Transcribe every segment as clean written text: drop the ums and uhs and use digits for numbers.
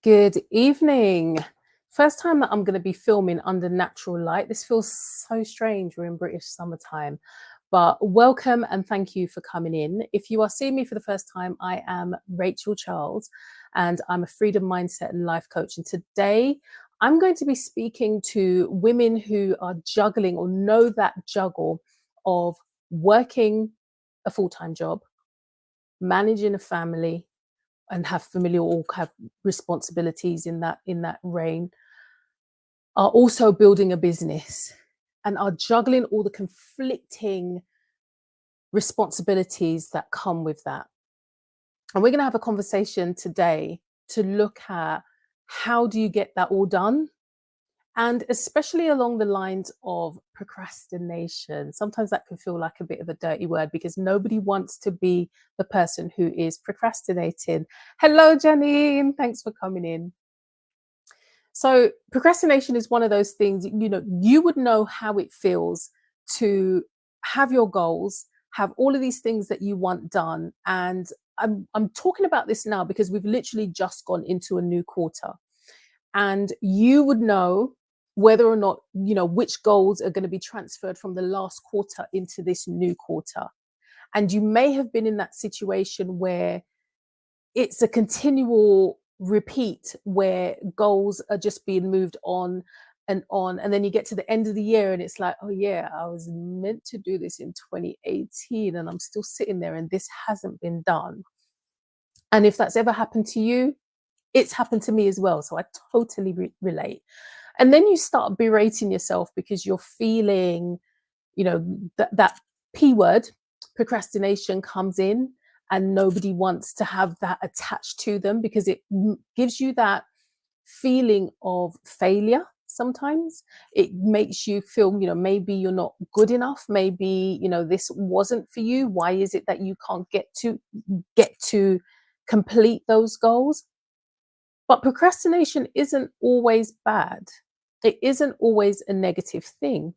Good evening. First time that I'm going to be filming under natural light. This feels so strange. We're in British summertime, but welcome and thank you for coming in. If you are seeing me for the first time, I am Rachel Charles and I'm a freedom mindset and life coach. And today I'm going to be speaking to women who are juggling or know that juggle of working a full-time job, managing a family, and have familial or have responsibilities in that reign, are also building a business and are juggling all the conflicting responsibilities that come with that. And we're going to have a conversation today to look at how do you get that all done, and especially along the lines of procrastination. Sometimes that can feel like a bit of a dirty word because nobody wants to be the person who is procrastinating. Hello, Janine. Thanks for coming in. So procrastination is one of those things, you would know how it feels to have your goals, have all of these things that you want done. And I'm talking about this now because we've literally just gone into a new quarter. And you would know whether or not, which goals are going to be transferred from the last quarter into this new quarter. And you may have been in that situation where it's a continual repeat where goals are just being moved on. And then you get to the end of the year and it's like, oh yeah, I was meant to do this in 2018 and I'm still sitting there and this hasn't been done. And if that's ever happened to you, it's happened to me as well. So I totally relate. And then you start berating yourself because you're feeling, that P word, procrastination, comes in, and nobody wants to have that attached to them because it gives you that feeling of failure. Sometimes it makes you feel, maybe you're not good enough. Maybe, this wasn't for you. Why is it that you can't get to complete those goals? But procrastination isn't always bad. It isn't always a negative thing.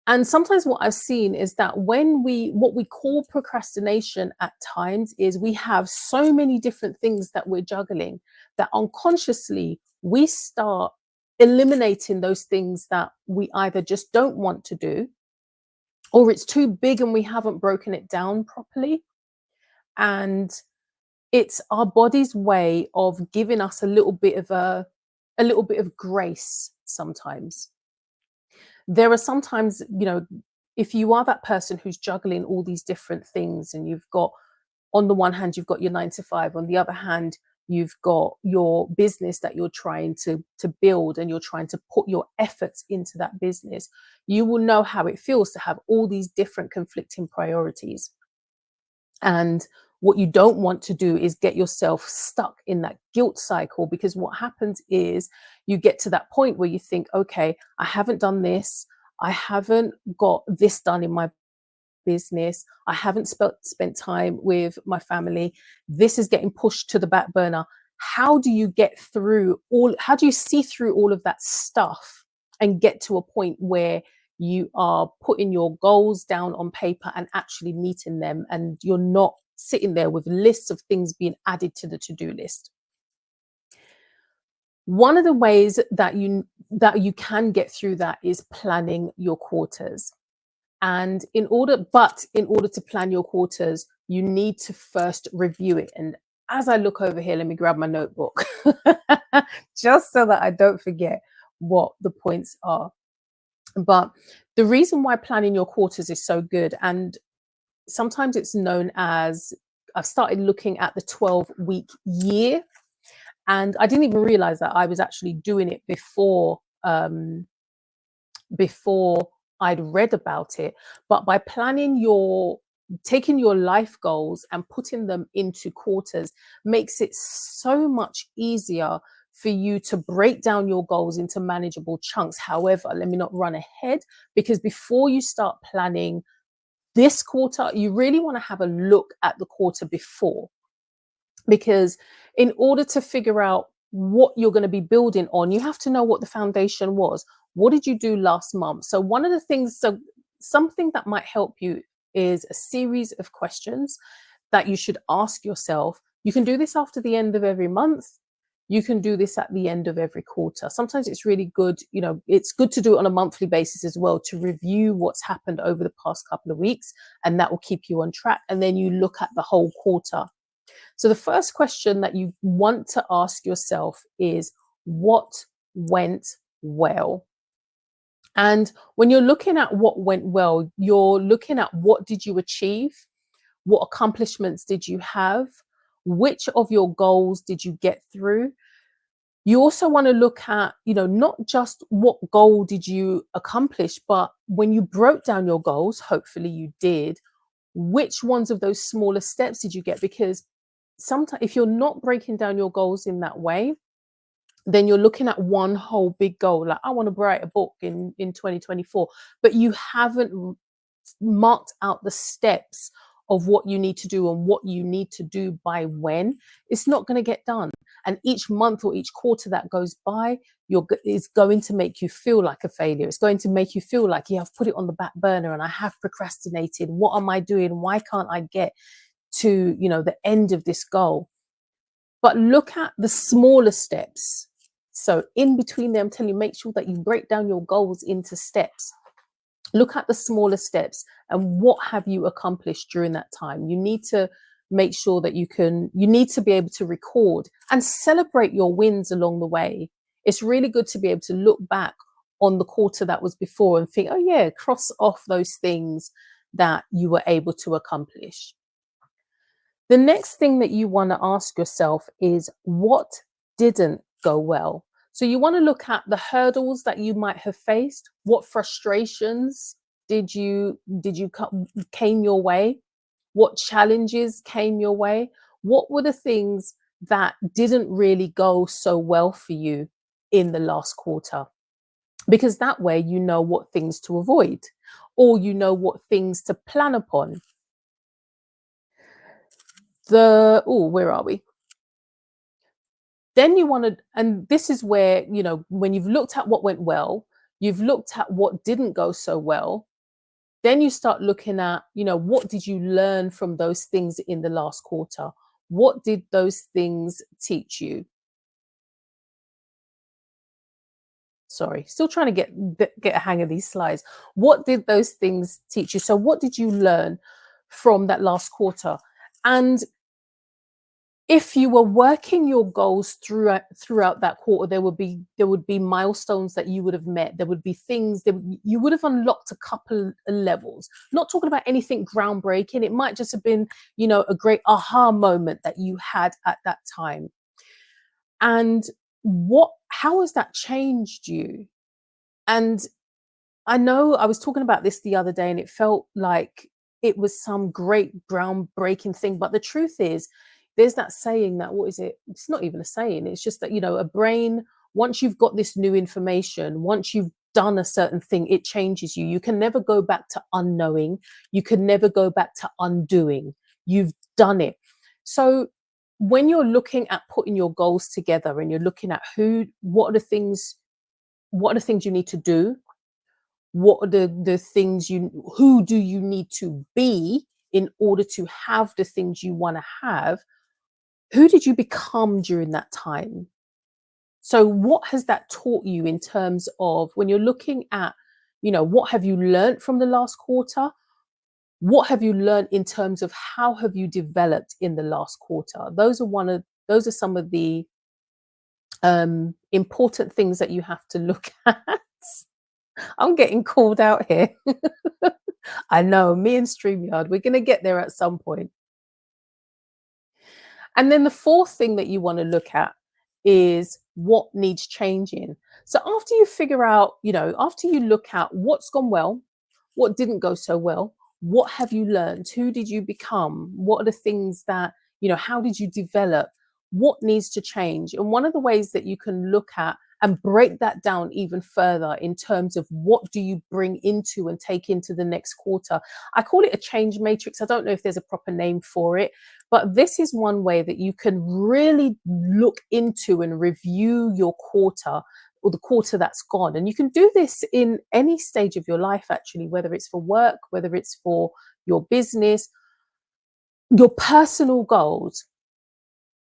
And sometimes what I've seen is that what we call procrastination at times is we have so many different things that we're juggling that unconsciously we start eliminating those things that we either just don't want to do, or it's too big and we haven't broken it down properly. And it's our body's way of giving us a little bit of grace sometimes. There are sometimes, if you are that person who's juggling all these different things and you've got, on the one hand, you've got your 9 to 5, on the other hand, you've got your business that you're trying to build and you're trying to put your efforts into that business, you will know how it feels to have all these different conflicting priorities. And what you don't want to do is get yourself stuck in that guilt cycle, because what happens is you get to that point where you think, okay, I haven't done this. I haven't got this done in my business. I haven't spent time with my family. This is getting pushed to the back burner. How do you see through all of that stuff and get to a point where you are putting your goals down on paper and actually meeting them, and you're not sitting there with lists of things being added to the to-do list? One of the ways that you can get through that is planning your quarters. And in order to plan your quarters, you need to first review it. And as I look over here, let me grab my notebook just so that I don't forget what the points are. But the reason why planning your quarters is so good, and sometimes it's known as, I've started looking at the 12-week year, and I didn't even realize that I was actually doing it before I'd read about it. But by taking your life goals and putting them into quarters makes it so much easier for you to break down your goals into manageable chunks. However, let me not run ahead, because before you start planning this quarter, you really want to have a look at the quarter before, because in order to figure out what you're going to be building on, you have to know what the foundation was. What did you do last month? So something that might help you is a series of questions that you should ask yourself. You can do this after the end of every month. You can do this at the end of every quarter. Sometimes it's really good, it's good to do it on a monthly basis as well, to review what's happened over the past couple of weeks, and that will keep you on track. And then you look at the whole quarter. So the first question that you want to ask yourself is, what went well? And when you're looking at what went well, you're looking at, what did you achieve? What accomplishments did you have? Which of your goals did you get through? You also want to look at, not just what goal did you accomplish, but when you broke down your goals, hopefully you did, which ones of those smaller steps did you get? Because sometimes if you're not breaking down your goals in that way, then you're looking at one whole big goal, like, I want to write a book in 2024, but you haven't marked out the steps of what you need to do and what you need to do by when. It's not going to get done. And each month or each quarter that goes by, it's going to make you feel like a failure. It's going to make you feel like, yeah, I've put it on the back burner and I have procrastinated. What am I doing? Why can't I get to, the end of this goal? But look at the smaller steps. So in between them, I'm telling you, make sure that you break down your goals into steps. Look at the smaller steps and what have you accomplished during that time. You need to make sure that you need to be able to record and celebrate your wins along the way. It's really good to be able to look back on the quarter that was before and think, oh yeah, cross off those things that you were able to accomplish. The next thing that you want to ask yourself is, what didn't go well? So you want to look at the hurdles that you might have faced. What frustrations came your way? What challenges came your way? What were the things that didn't really go so well for you in the last quarter? Because that way you know what things to avoid, or you know what things to plan upon. Where are we? Then you want to, and this is where, when you've looked at what went well, you've looked at what didn't go so well, then you start looking at, what did you learn from those things in the last quarter? What did those things teach you? Sorry, still trying to get a hang of these slides. What did those things teach you? So what did you learn from that last quarter? And if you were working your goals throughout that quarter, there would be milestones that you would have met. There would be things that you would have unlocked a couple of levels. Not talking about anything groundbreaking. It might just have been, a great aha moment that you had at that time. And how has that changed you? And I know I was talking about this the other day, and it felt like it was some great groundbreaking thing. But the truth is, there's that saying that, what is it? It's not even a saying. It's just that, a brain, once you've got this new information, once you've done a certain thing, it changes you. You can never go back to unknowing. You can never go back to undoing. You've done it. So when you're looking at putting your goals together and you're looking at what are the things you need to do? What are the things who do you need to be in order to have the things you want to have? Who did you become during that time? So what has that taught you in terms of, when you're looking at, what have you learned from the last quarter? What have you learned in terms of how have you developed in the last quarter? Those are some of the important things that you have to look at. I'm getting called out here. I know, me and StreamYard, we're going to get there at some point. And then the fourth thing that you want to look at is what needs changing. So after you figure out, after you look at what's gone well, what didn't go so well, what have you learned? Who did you become? What are the things that, how did you develop? What needs to change? And one of the ways that you can look at and break that down even further in terms of what do you bring into and take into the next quarter. I call it a change matrix. I don't know if there's a proper name for it, but this is one way that you can really look into and review your quarter, or the quarter that's gone. And you can do this in any stage of your life, actually, whether it's for work, whether it's for your business, your personal goals.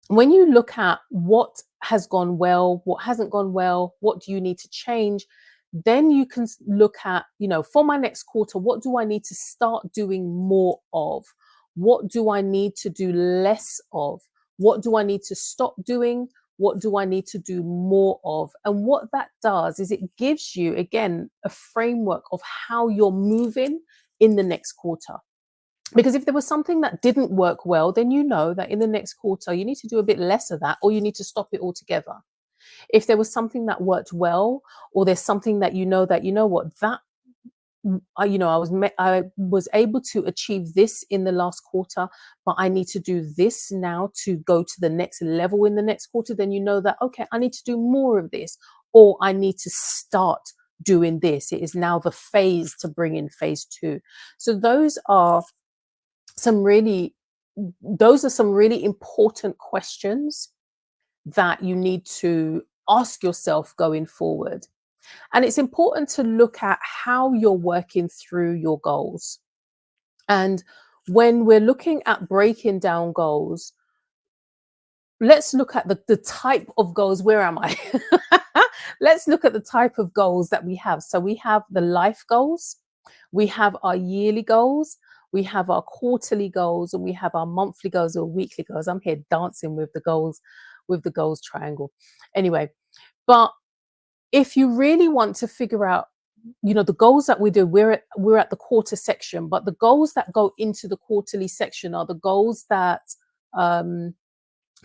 when you look at what has gone well, what hasn't gone well, what do you need to change, then you can look at, for my next quarter, what do I need to start doing more of? What do I need to do less of? What do I need to stop doing? What do I need to do more of? And what that does is it gives you, again, a framework of how you're moving in the next quarter. Because if there was something that didn't work well, then you know that in the next quarter, you need to do a bit less of that, or you need to stop it altogether. If there was something that worked well, or there's something that that, what, that, I was able to achieve this in the last quarter, but I need to do this now to go to the next level in the next quarter, then you know that, okay, I need to do more of this, or I need to start doing this. It is now the phase to bring in phase 2. So some really those are some really important questions that you need to ask yourself going forward. And it's important to look at how you're working through your goals. And when we're looking at breaking down goals, let's look at the type of goals. Where am I? Let's look at the type of goals that we have. So we have the life goals, we have our yearly goals, we have our quarterly goals, and we have our monthly goals or weekly goals. I'm here dancing with the goals triangle. Anyway, but if you really want to figure out, the goals that we do, we're at the quarter section, but the goals that go into the quarterly section are the goals that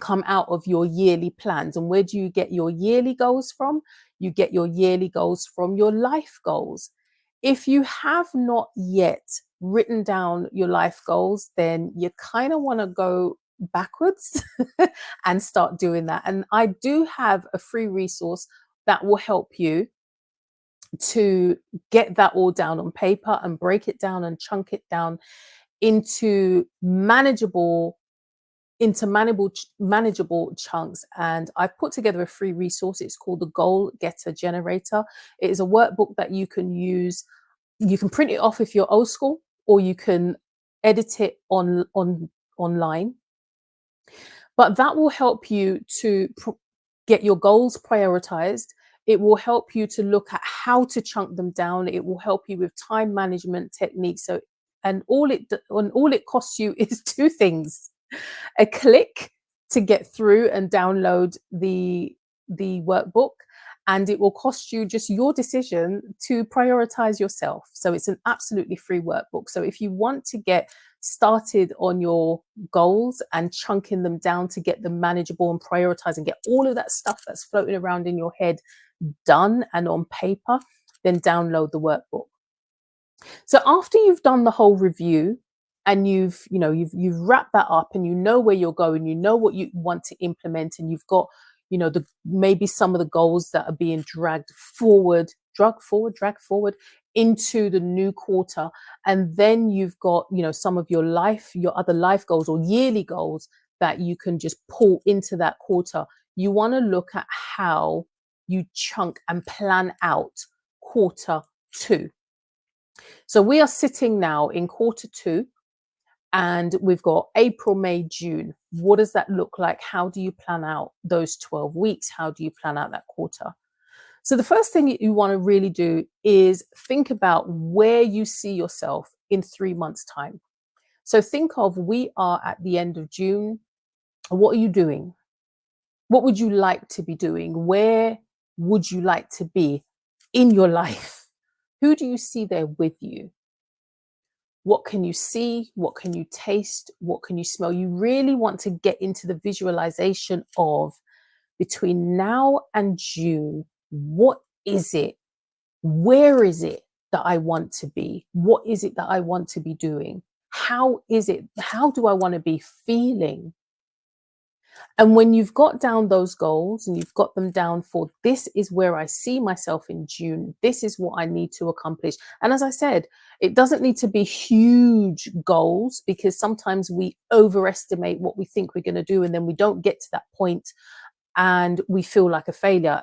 come out of your yearly plans. And where do you get your yearly goals from? You get your yearly goals from your life goals. If you have not yet written down your life goals, then you kind of want to go backwards and start doing that. And I do have a free resource that will help you to get that all down on paper and break it down and chunk it down into manageable chunks. And I've put together a free resource. It's called the Goal Getter Generator. It is a workbook that you can use. You can print it off if you're old school, or you can edit it online. But that will help you to get your goals prioritized. It will help you to look at how to chunk them down. It will help you with time management techniques. So, and all it costs you is 2 things: a click to get through and download the workbook, and it will cost you just your decision to prioritize yourself. So it's an absolutely free workbook. So if you want to get started on your goals and chunking them down to get them manageable and prioritize and get all of that stuff that's floating around in your head done and on paper, then download the workbook. So after you've done the whole review and you've wrapped that up, and you know where you're going, you know what you want to implement, and you've got maybe some of the goals that are being dragged forward into the new quarter, and then you've got some of your other life goals or yearly goals that you can just pull into that quarter. You want to look at how you chunk and plan out quarter 2. So we are sitting now in quarter 2, and we've got April, May, June. What does that look like? How do you plan out those 12 weeks? How do you plan out that quarter? So the first thing you want to really do is think about where you see yourself in 3 months' time. So think of, we are at the end of June. What are you doing? What would you like to be doing? Where would you like to be in your life? Who do you see there with you? What can you see? What can you taste? What can you smell? You really want to get into the visualization of, between now and June, what is it? Where is it that I want to be? What is it that I want to be doing? How is it? How do I want to be feeling? And when you've got down those goals and you've got them down for, this is where I see myself in June, this is what I need to accomplish. And as I said, it doesn't need to be huge goals, because sometimes we overestimate what we think we're going to do, and then we don't get to that point and we feel like a failure.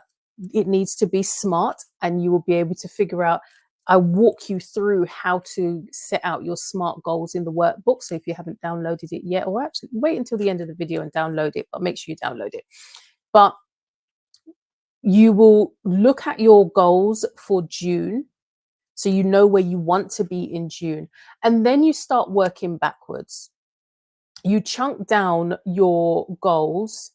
It needs to be smart, and you will be able to figure out I walk you through how to set out your SMART goals in the workbook. So if you haven't downloaded it yet, or actually wait until the end of the video and download it, but make sure you download it. But you will look at your goals for June, so you know where you want to be in June. And then you start working backwards. You chunk down your goals.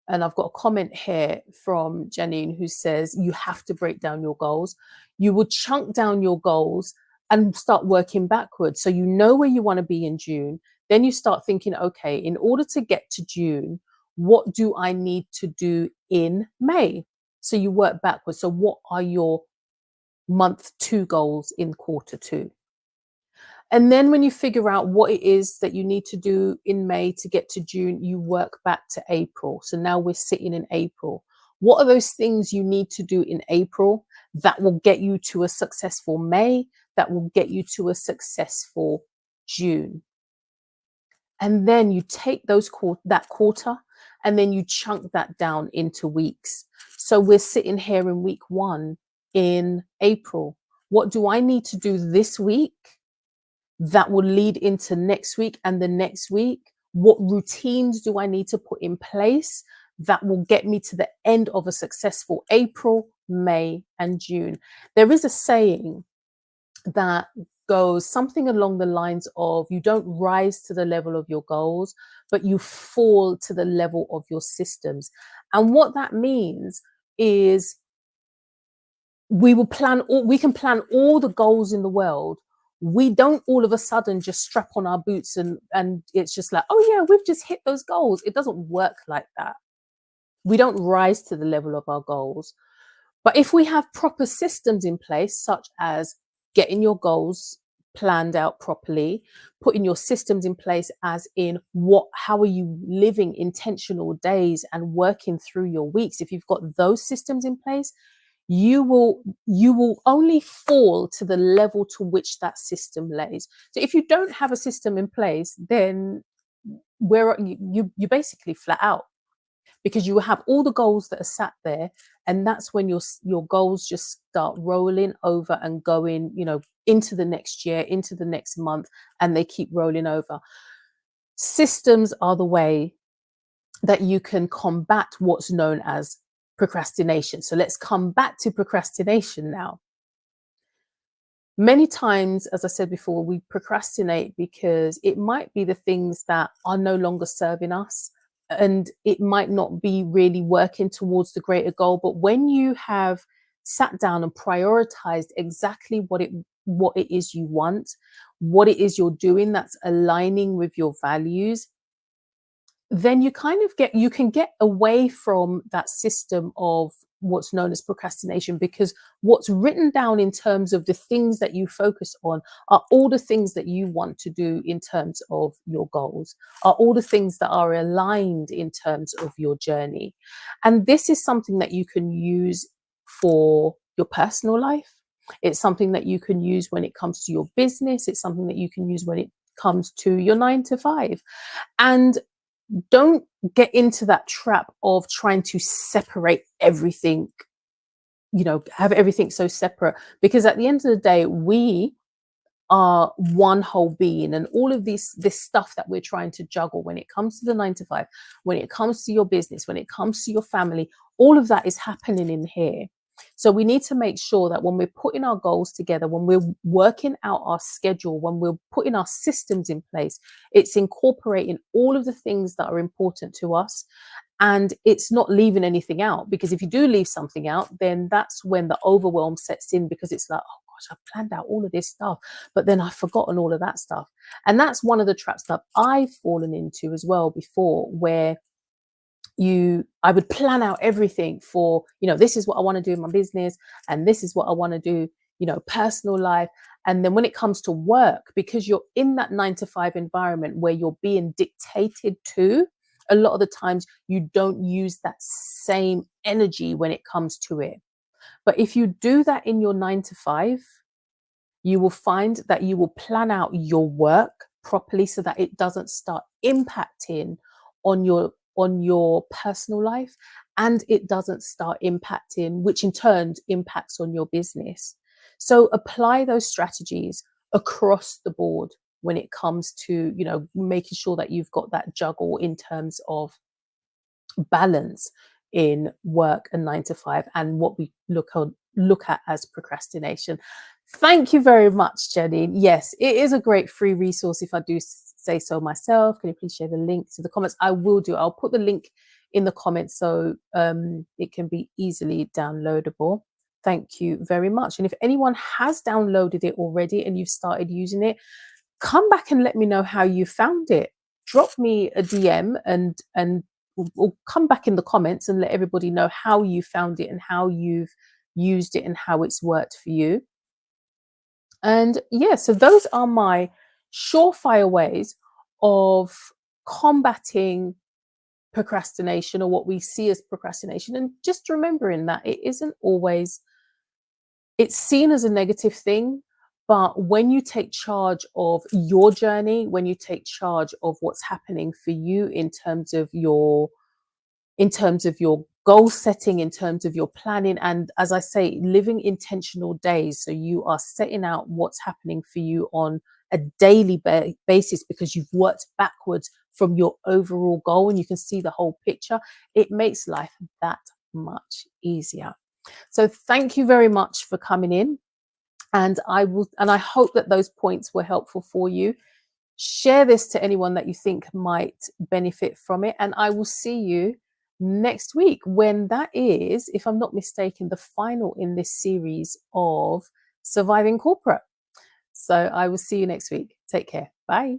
And I've got a comment here from Janine who says you have to break down your goals. You will chunk down your goals and start working backwards. So you know where you want to be in June. Then you start thinking, okay, in order to get to June, what do I need to do in May? So you work backwards. So what are your month 2 goals in quarter 2? And then when you figure out what it is that you need to do in May to get to June, you work back to April. So now we're sitting in April. What are those things you need to do in April that will get you to a successful May, that will get you to a successful June? And then you take that quarter and then you chunk that down into weeks. So we're sitting here in week 1 in April. What do I need to do this week that will lead into next week and the next week? What routines do I need to put in place that will get me to the end of a successful April, May, and June? There is a saying that goes something along the lines of you don't rise to the level of your goals, but you fall to the level of your systems. And what that means is we can plan all the goals in the world. We don't all of a sudden just strap on our boots and it's just like, oh yeah, we've just hit those goals. It doesn't work like that. We don't rise to the level of our goals. But if we have proper systems in place, such as getting your goals planned out properly, putting your systems in place as in how are you living intentional days and working through your weeks. If you've got those systems in place, you will only fall to the level to which that system lays. So if you don't have a system in place, then you basically flat out, because you have all the goals that are sat there, and that's when your goals just start rolling over and going, into the next year, into the next month, and they keep rolling over. Systems are the way that you can combat what's known as procrastination. So let's come back to procrastination now. Many times, as I said before, we procrastinate because it might be the things that are no longer serving us, and it might not be really working towards the greater goal. But when you have sat down and prioritized exactly what it is you want, what it is you're doing that's aligning with your values, then you can get away from that system of what's known as procrastination, because what's written down in terms of the things that you focus on are all the things that you want to do in terms of your goals, are all the things that are aligned in terms of your journey. And this is something that you can use for your personal life. It's something that you can use when it comes to your business. It's something that you can use when it comes to your 9 to 5. And don't get into that trap of trying to separate everything, have everything so separate, because at the end of the day, we are one whole being, and all of this stuff that we're trying to juggle when it comes to the 9 to 5, when it comes to your business, when it comes to your family, all of that is happening in here. So we need to make sure that when we're putting our goals together, when we're working out our schedule, when we're putting our systems in place, it's incorporating all of the things that are important to us, and it's not leaving anything out. Because if you do leave something out, then that's when the overwhelm sets in, because it's like, oh gosh, I've planned out all of this stuff, but then I've forgotten all of that stuff. And that's one of the traps that I've fallen into as well before, where I would plan out everything for, this is what I want to do in my business, and this is what I want to do, personal life. And then when it comes to work, because you're in that 9 to 5 environment where you're being dictated to, a lot of the times you don't use that same energy when it comes to it. But if you do that in your 9 to 5, you will find that you will plan out your work properly so that it doesn't start impacting on your personal life, and it doesn't start impacting, which in turn impacts on your business. So apply those strategies across the board when it comes to, making sure that you've got that juggle in terms of balance in work and 9 to 5 and what we look at as procrastination. Thank you very much, Jenny. Yes, it is a great free resource, if I do say so myself. Can you please share the link to the comments? I will do. I'll put the link in the comments so it can be easily downloadable. Thank you very much. And if anyone has downloaded it already and you've started using it, come back and let me know how you found it. Drop me a DM and we'll come back in the comments and let everybody know how you found it and how you've used it and how it's worked for you. And yeah, so those are my surefire ways of combating procrastination, or what we see as procrastination. And just remembering that it isn't always, it's seen as a negative thing, but when you take charge of your journey, when you take charge of what's happening for you in terms of your goal setting, in terms of your planning, and as I say, living intentional days. So you are setting out what's happening for you on a daily basis because you've worked backwards from your overall goal and you can see the whole picture. It makes life that much easier. So thank you very much for coming in. And I hope that those points were helpful for you. Share this to anyone that you think might benefit from it. And I will see you next week when that is, if I'm not mistaken, the final in this series of Surviving Corporate. So I will see you next week. Take care. Bye.